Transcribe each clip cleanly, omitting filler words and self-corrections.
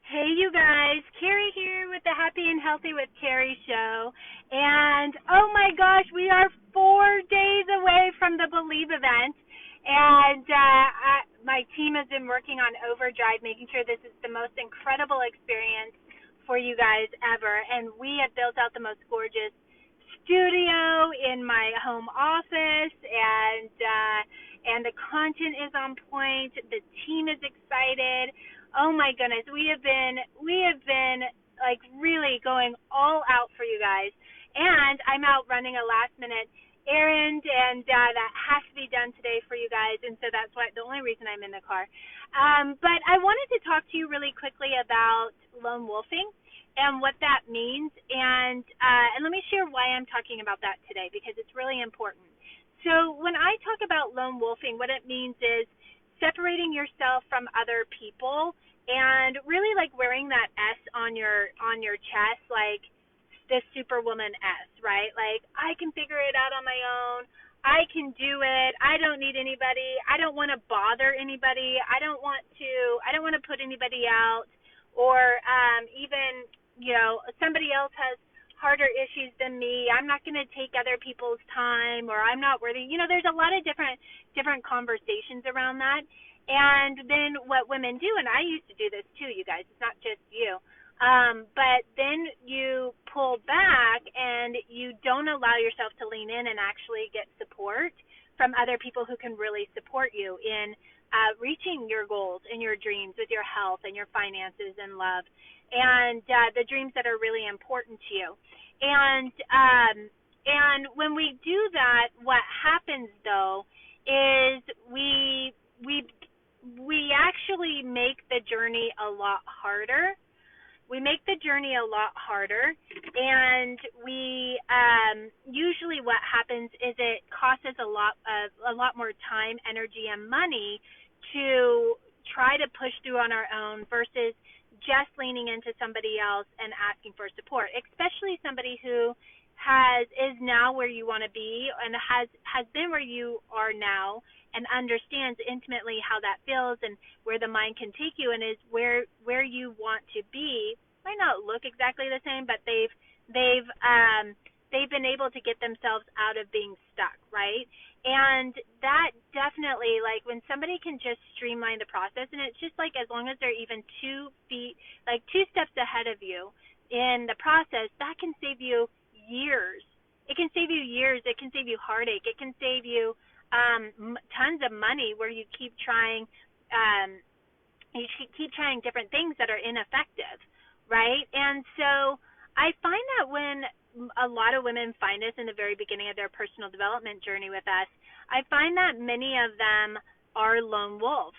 Hey, you guys. Carrie here with the Happy and Healthy with Carrie show. And oh my gosh, we are 4 days away from the Believe event. And my team has been working on overdrive, making sure this is the most incredible experience for you guys ever. And we have built out the most gorgeous studio in my home office, and the content is on point. The team is excited. Oh my goodness, we have been like really going all out for you guys. And I'm out running a last minute errand, and that has to be done today for you guys. And so that's why the only reason I'm in the car. But I wanted to talk to you really quickly about lone wolfing and what that means. And let me share why I'm talking about that today, because it's really important. So when I talk about lone wolfing, what it means is separating yourself from other people and really like wearing that S on your chest, like this superwoman S, right? Like, I can figure it out on my own. I can do it. I don't need anybody. I don't want to bother anybody. I don't want to put anybody out, or even, somebody else has harder issues than me. I'm not going to take other people's time, or I'm not worthy. There's a lot of different conversations around that. And then what women do, and I used to do this too, you guys, it's not just you. But then you pull back and you don't allow yourself to lean in and actually get support from other people who can really support you in reaching your goals and your dreams with your health and your finances and love, and the dreams that are really important to you. And when we do that, what happens though is we actually make the journey a lot harder. We make the journey a lot harder, and we usually what happens is it costs us a lot more time, energy, and money to try to push through on our own versus just leaning into somebody else and asking for support, especially somebody who is now where you want to be and has been where you are now, and understands intimately how that feels and where the mind can take you, and is where you want to be. Might not look exactly the same, but they've been able to get themselves out of being stuck, right? And that definitely, like, when somebody can just streamline the process, and it's just like as long as they're even 2 steps ahead of you in the process, that can save you years. It can save you years. It can save you heartache. It can save you tons of money where you keep trying different things that are ineffective, right? And so I find that when a lot of women find us in the very beginning of their personal development journey with us, I find that many of them are lone wolves.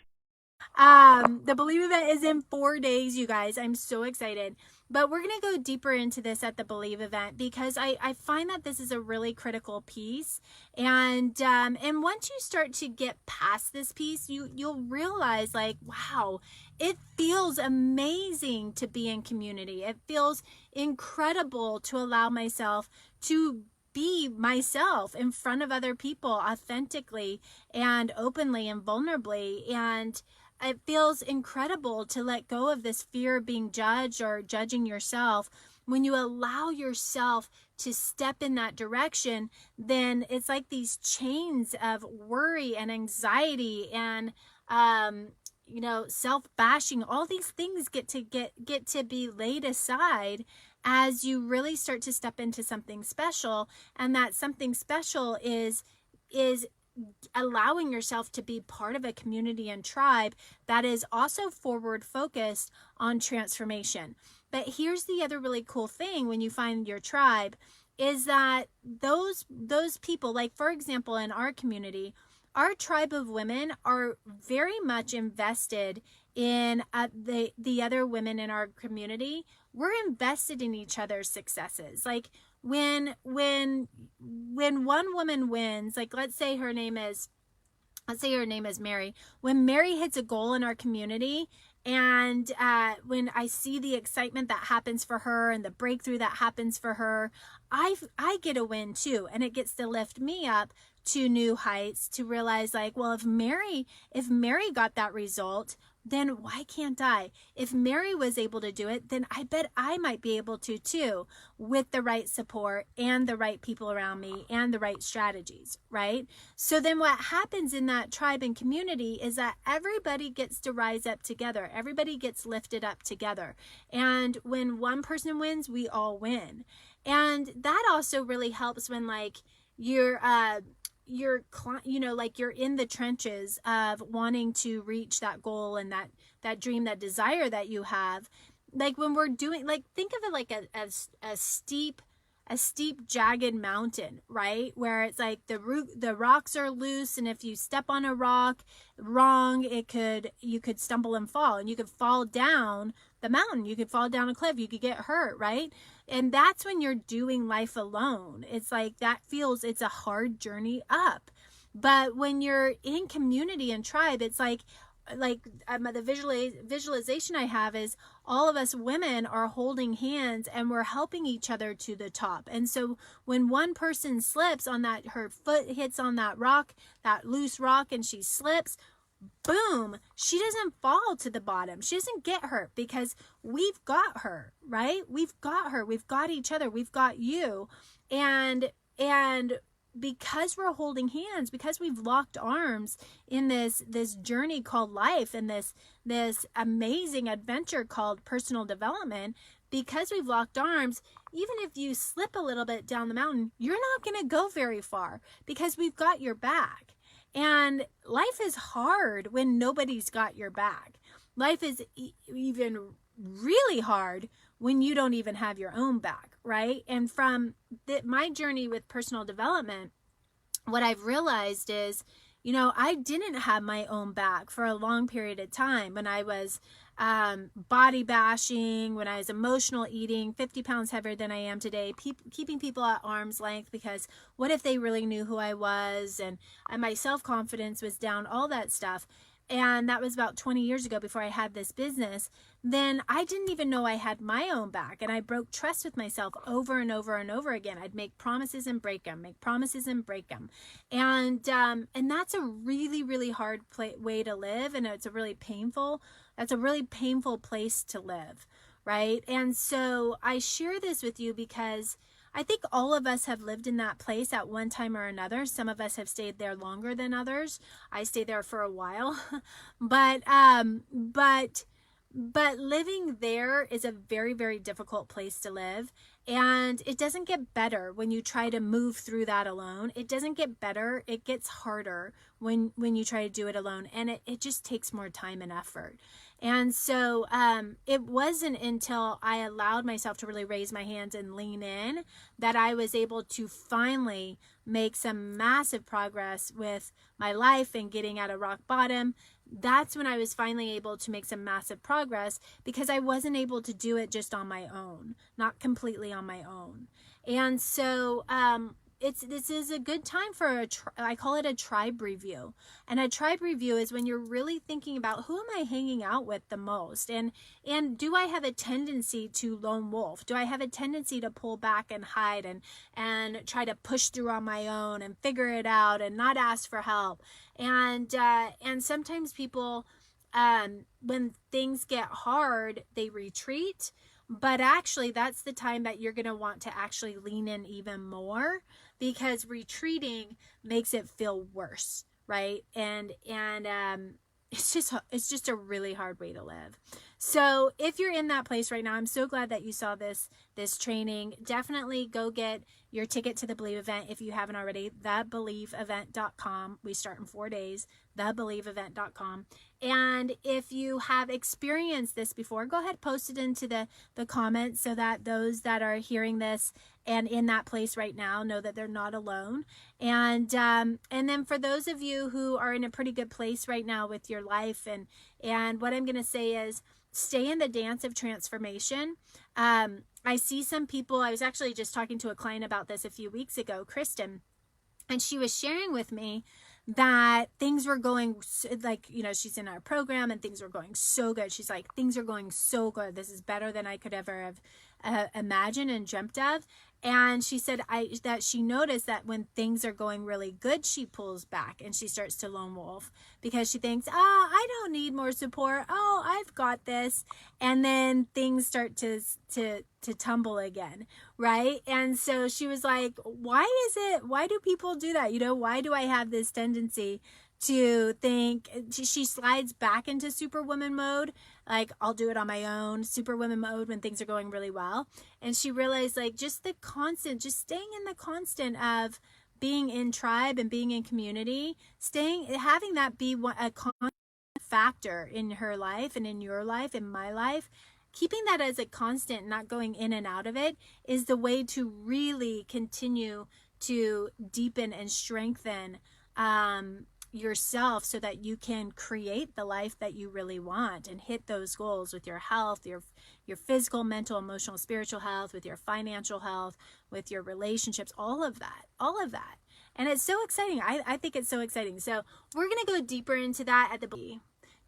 The Believe event is in 4 days, you guys. I'm so excited. But we're going to go deeper into this at the Believe event, because I find that this is a really critical piece. And once you start to get past this piece, you'll realize, like, wow, it feels amazing to be in community. It feels incredible to allow myself to be myself in front of other people authentically and openly and vulnerably. And it feels incredible to let go of this fear of being judged or judging yourself. When you allow yourself to step in that direction, then it's like these chains of worry and anxiety and self-bashing. All these things get to be laid aside as you really start to step into something special. And that something special is allowing yourself to be part of a community and tribe that is also forward focused on transformation. But here's the other really cool thing when you find your tribe, is that those people, like, for example, in our community, our tribe of women are very much invested in the other women in our community. We're invested in each other's successes. Like, when one woman wins, like, let's say her name is Mary. When Mary hits a goal in our community, and when I see the excitement that happens for her and the breakthrough that happens for her, I get a win too, and it gets to lift me up to new heights, to realize, like, well, if Mary got that result, then why can't I? If Mary was able to do it, then I bet I might be able to too, with the right support and the right people around me and the right strategies, right? So then what happens in that tribe and community is that everybody gets to rise up together. Everybody gets lifted up together. And when one person wins, we all win. And that also really helps when like you're like you're in the trenches of wanting to reach that goal and that dream, that desire that you have. Like when we're doing, like, think of it like a steep jagged mountain, right? Where it's like the rocks are loose, and if you step on a rock wrong, you could stumble and fall, and you could fall down the mountain, you could fall down a cliff, you could get hurt, right? And that's when you're doing life alone. It's like it's a hard journey up. But when you're in community and tribe, it's like the visualization I have is all of us women are holding hands and we're helping each other to the top. And so when one person slips on that, her foot hits on that rock, that loose rock, and she slips, boom, she doesn't fall to the bottom. She doesn't get hurt because we've got her, right? We've got her. We've got each other. We've got you. And because we're holding hands, because we've locked arms in this journey called life and this amazing adventure called personal development, because we've locked arms, even if you slip a little bit down the mountain, you're not going to go very far because we've got your back. And life is hard when nobody's got your back. Life is even really hard when you don't even have your own back, right? And from my journey with personal development, what I've realized is, I didn't have my own back for a long period of time when I was body bashing, when I was emotional eating, 50 pounds heavier than I am today, keeping people at arm's length because what if they really knew who I was, and my self-confidence was down, all that stuff. And that was about 20 years ago before I had this business. Then I didn't even know I had my own back. And I broke trust with myself over and over and over again. I'd make promises and break them, make promises and break them. And that's a really, really hard way to live. And that's a really painful place to live, right? And so I share this with you because I think all of us have lived in that place at one time or another. Some of us have stayed there longer than others. I stayed there for a while, but living there is a very, very difficult place to live. And it doesn't get better when you try to move through that alone. It doesn't get better. It gets harder when you try to do it alone. And it just takes more time and effort. And so it wasn't until I allowed myself to really raise my hands and lean in that I was able to finally make some massive progress with my life and getting out of rock bottom. That's when I was finally able to make some massive progress because I wasn't able to do it just on my own, not completely on my own. And so this is a good time for I call it a tribe review. And a tribe review is when you're really thinking about who am I hanging out with the most? And do I have a tendency to lone wolf? Do I have a tendency to pull back and hide and try to push through on my own and figure it out and not ask for help? And sometimes people, when things get hard, they retreat. But actually, that's the time that you're going to want to actually lean in even more because retreating makes it feel worse, right? And it's just a really hard way to live. So if you're in that place right now, I'm so glad that you saw this training. Definitely go get your ticket to the Believe event if you haven't already. TheBelieveEvent.com. We start in 4 days. TheBelieveEvent.com. And if you have experienced this before, go ahead, post it into the comments so that those that are hearing this and in that place right now know that they're not alone. And then for those of you who are in a pretty good place right now with your life, and what I'm going to say is stay in the dance of transformation. I see some people, I was actually just talking to a client about this a few weeks ago, Kristen, and she was sharing with me that things were going like, she's in our program and things were going so good. She's like, things are going so good. This is better than I could ever have imagined and dreamt of. And she said that she noticed that when things are going really good, she pulls back and she starts to lone wolf because she thinks, I don't need more support. Oh, I've got this. And then things start to tumble again, right? And so she was like, why do people do that? Why do I have this tendency to think? She slides back into superwoman mode, like I'll do it on my own, superwoman mode when things are going really well. And she realized like just staying in the constant of being in tribe and being in community, having that be a constant factor in her life and in your life, in my life, keeping that as a constant, not going in and out of it, is the way to really continue to deepen and strengthen yourself so that you can create the life that you really want and hit those goals with your health, your physical, mental, emotional, spiritual health, with your financial health, with your relationships, all of that. And it's so exciting. I think it's so exciting. So we're going to go deeper into that at the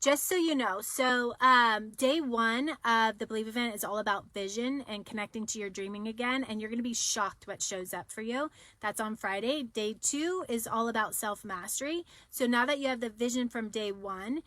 just so you know. So day 1 of the Believe event is all about vision and connecting to your dreaming again. And you're going to be shocked what shows up for you. That's on Friday. Day 2 is all about self-mastery. So now that you have the vision from day 1,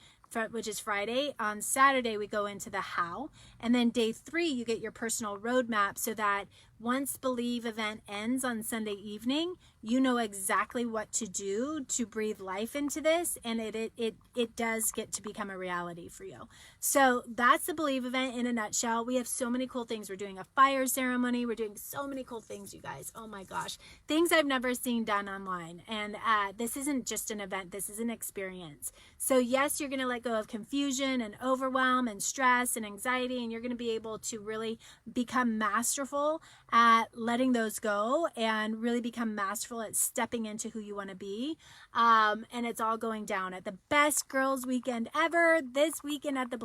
which is Friday, on Saturday we go into the how. And then day 3, you get your personal roadmap so that once Believe event ends on Sunday evening, you know exactly what to do to breathe life into this, and it does get to become a reality for you. So that's the Believe event in a nutshell. We have so many cool things. We're doing a fire ceremony. We're doing so many cool things, you guys. Oh my gosh. Things I've never seen done online. And this isn't just an event. This is an experience. So yes, you're going to let go of confusion and overwhelm and stress and anxiety, and you're going to be able to really become masterful at letting those go and really become masterful at stepping into who you want to be. And it's all going down at the best girls weekend ever this weekend at the